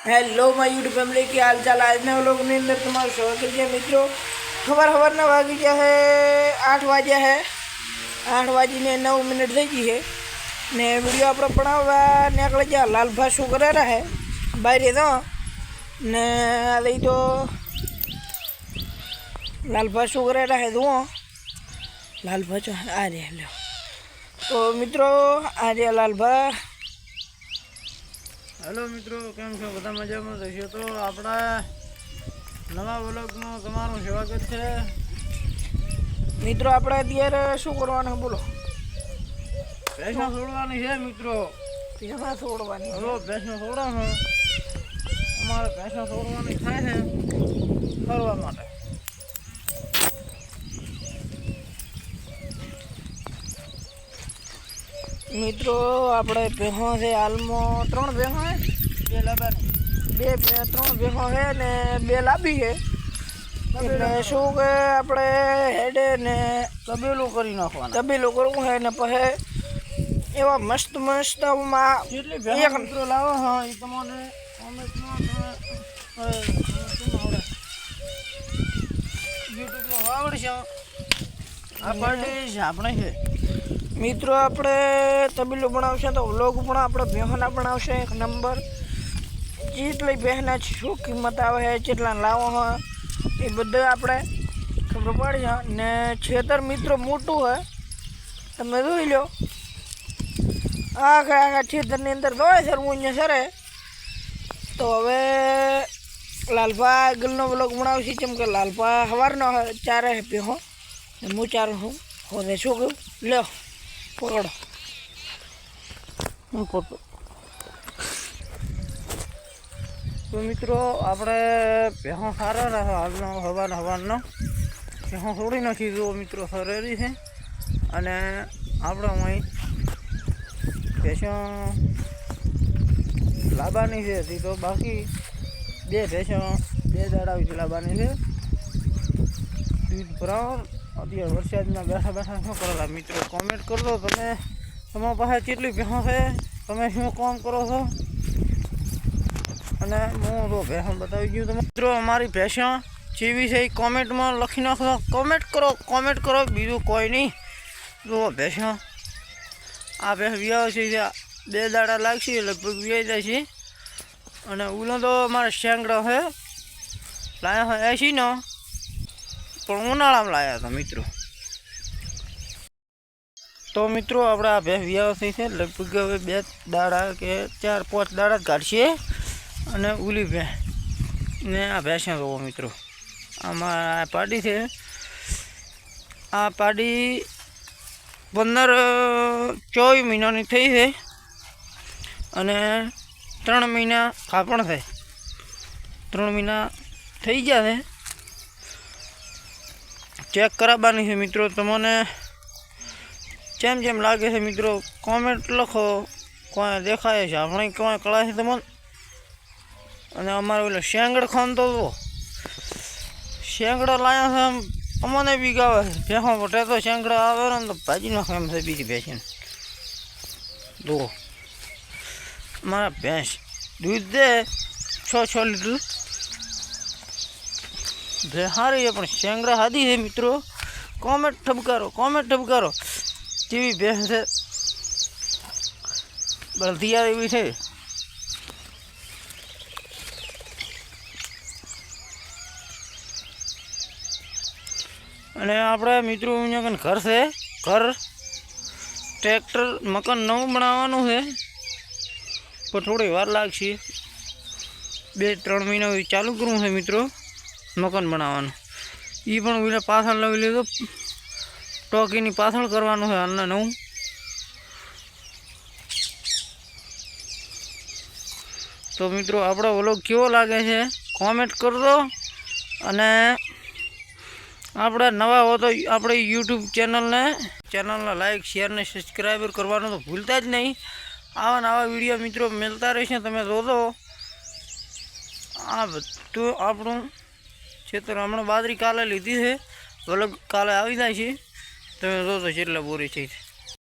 Hello my YouTube family की हाल चाल। आज ना व्लॉग ની અંદર તમારું સ્વાગત છે મિત્રો। સવારના વાગી ગયા है 8 વાગ્યા है 8 વાગીને 9 મિનિટ થઈ ગઈ है ને वीडियो આપણે બનાવવા નીકળી ગયા। લાલભા શું કરે રહે બહાર તો ને લઈ તો લાલભા શું કરે રહે તો લાલભા જો આ રે લો। તો મિત્રો આ રે લાલભા। हेलो मित्रों, केम छो? बधा मजा में रहो तो अपना नवा व्लॉग में तमारू स्वागत है मित्रों। આપણે અત્યારે શું કરવાનું બોલો? ભેંસો છોડવાની છે મિત્રો। ભેંસો છોડવાની હલો, ભેંસો છોડવાનું અમારે ભેંસો છોડવાની થાય છે ફરવા માટે। मित्रों આપણે ભેંસો છે હાલમાં 3 ભેંસો है, 2 લાબાની 3 ભેંસો है ને 2 લાબી है। એટલે શું કે આપણે હેડે ને તબેલું કરી નાખવાનું। તબેલું કરવું છે ને પછી એવા મસ્ત મસ્ત માં જેટલી ભેંસો મિત્રો લાવો હા એ તમને કોમેન્ટમાં યુટ્યુબમાં વાવડશો। આ પાર્ટી આપણે છે મિત્રો। આપણે તબેલું બનાવશે તો વ્લોગ પણ આપણે ભેંસોના બનાવશે એક નંબર। જેટલી ભેંસના શું કિંમત આવે છે, કેટલા લાવો હોય એ બધું આપણે ખબર પડી ને। ખેતર મિત્રો મોટું હોય તમે જોઈ લો। આખા ખેતરની અંદર દોડે સરવું અહીંયા સરે તો હવે લાલભા આગળનો વ્લોગ બનાવશે। કેમ કે લાલભા સવારનો ચારે ભેંસો હું ચારું છું હોને શું કહ્યું લો પકડો હું પકડો। તો મિત્રો આપણે ભેંસો સારા રહે હાલનો હવાનો ભેંસો છોડી નાખી જુઓ મિત્રો સરેરી છે। અને આપણે અહીં ભેંસો લાવવાની છે હજી તો બાકી 2 ભેંસો 2 દાડા લાવવાની છે। દૂધ ભરાવ અત્યારે વરસાદમાં બેઠા બેઠા શું કરેલા મિત્રો કોમેન્ટ કરજો તમે તમારા પાસે કેટલી ભેંસો છે, તમે શું કામ કરો છો અને હું તો ભેંસો બતાવી ગયું તમે મિત્રો। અમારી ભેંસો જેવી છે એ કોમેન્ટમાં લખી નાખો। કોમેન્ટ કરો બીજું કોઈ નહીં। જો ભેંસો આ ભેંસ વ્યાવ છે 2 દાડા લાગશે લગભગ વ્યાઈ જાય છે। અને ઓલો તો અમારે શેંગડો છે લાયા હોય 80નો પણ ઉનાળામાં લાયા હતા મિત્રો। તો મિત્રો આપણે આ ભેંસ વ્યાવ થઈ છે લગભગ હવે 2 દાડા કે 4-5 દાડા જ કાઢશે। અને ઉલી ભેંસ ને આ ભેંસો જોવો મિત્રો આમાં આ પાડી છે। આ પાડી 15-24 મહિનાની થઈ છે અને 3 મહિના કાપણ થાય 3 મહિના થઈ ગયા છે। ચેક કરાવવાની છે મિત્રો। તમને જેમ લાગે છે મિત્રો કોમેન્ટ લખો। કોઈ દેખાય છે આપણે કોઈ કળા છે તમને। અને અમારે ઓલો શેંગડ ખાન તો શેંગડા લાયા છે અમને બી ગાવે છે ભેંસો વટે તો શેંગડા આવે ને તો ભાજી નાખે એમ છે બીજી ભેંસીને। જુઓ અમારા ભેંસ દૂધ દે 6 લીટર ભેંસ સારી છે પણ શેંગડા હાદી છે મિત્રો। કોમેન્ટ ઠપકારો જેવી ભેંસ છે બળદિયા એવી છે। અને આપણે મિત્રો અહીંયા ઘર છે ઘર ટ્રેક્ટર મકાન નવું બનાવવાનું છે પણ થોડી વાર લાગશે 2-3 મહિના ચાલુ કરવું છે મિત્રો મકાન બનાવવાનું। એ પણ ઓલા પાછળ લઈ લીધો ટોકીની પાછળ કરવાનું છે હાલના નવું। તો મિત્રો આપણો વ્લોગ કેવો લાગે છે કોમેન્ટ કરજો। અને આપણે નવા હો તો આપણે યુટ્યુબ ચેનલને લાઈક શેર ને સબસ્ક્રાઈબર કરવાનું તો ભૂલતા જ નહીં। આવા વિડીયો મિત્રો મળતા રહેશે તમે જોજો। આ બધું આપણું ખેતર હમણાં બાજરી કાલે લીધી છે વ્લોગ કાલે આવી જાય છે તમે જોજો કેટલા બોરી છે।